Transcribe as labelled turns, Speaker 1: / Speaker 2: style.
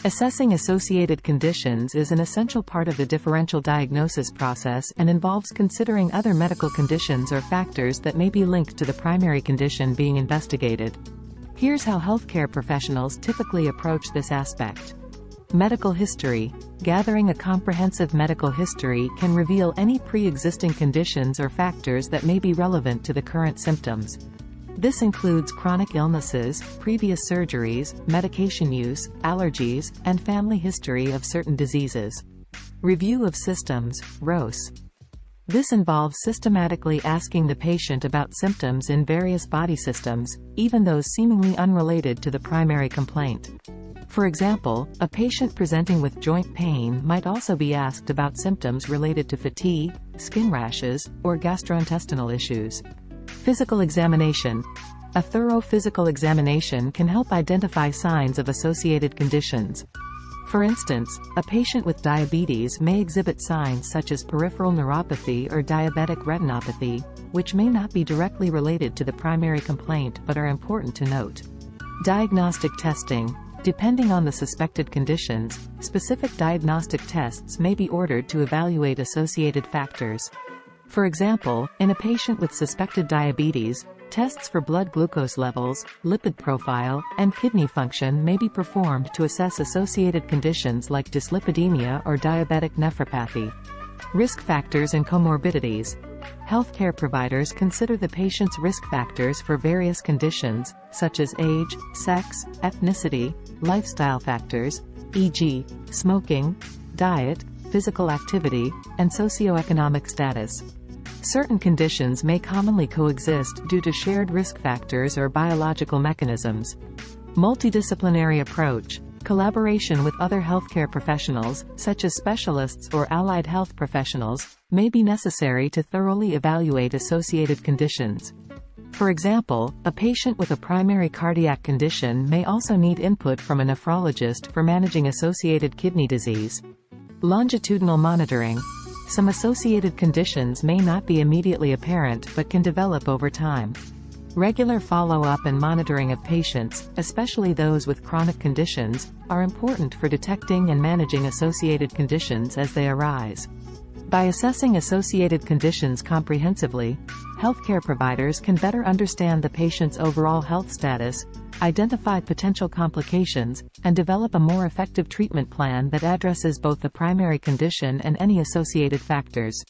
Speaker 1: Assessing associated conditions is an essential part of the differential diagnosis process and involves considering other medical conditions or factors that may be linked to the primary condition being investigated. Here's how healthcare professionals typically approach this aspect. Medical history. Gathering a comprehensive medical history can reveal any pre-existing conditions or factors that may be relevant to the current symptoms. This includes chronic illnesses, previous surgeries, medication use, allergies, and family history of certain diseases. Review of systems, ROS. This involves systematically asking the patient about symptoms in various body systems, even those seemingly unrelated to the primary complaint. For example, a patient presenting with joint pain might also be asked about symptoms related to fatigue, skin rashes, or gastrointestinal issues. Physical examination. A thorough physical examination can help identify signs of associated conditions. For instance, a patient with diabetes may exhibit signs such as peripheral neuropathy or diabetic retinopathy, which may not be directly related to the primary complaint but are important to note. Diagnostic testing. Depending on the suspected conditions, specific diagnostic tests may be ordered to evaluate associated factors. For example, in a patient with suspected diabetes, tests for blood glucose levels, lipid profile, and kidney function may be performed to assess associated conditions like dyslipidemia or diabetic nephropathy. Risk factors and comorbidities. Healthcare providers consider the patient's risk factors for various conditions, such as age, sex, ethnicity, lifestyle factors, e.g., smoking, diet, physical activity, and socioeconomic status. Certain conditions may commonly coexist due to shared risk factors or biological mechanisms. Multidisciplinary approach. Collaboration with other healthcare professionals, such as specialists or allied health professionals, may be necessary to thoroughly evaluate associated conditions. For example, a patient with a primary cardiac condition may also need input from a nephrologist for managing associated kidney disease. Longitudinal monitoring. Some associated conditions may not be immediately apparent but can develop over time. Regular follow-up and monitoring of patients, especially those with chronic conditions, are important for detecting and managing associated conditions as they arise. By assessing associated conditions comprehensively, healthcare providers can better understand the patient's overall health status, identify potential complications, and develop a more effective treatment plan that addresses both the primary condition and any associated factors.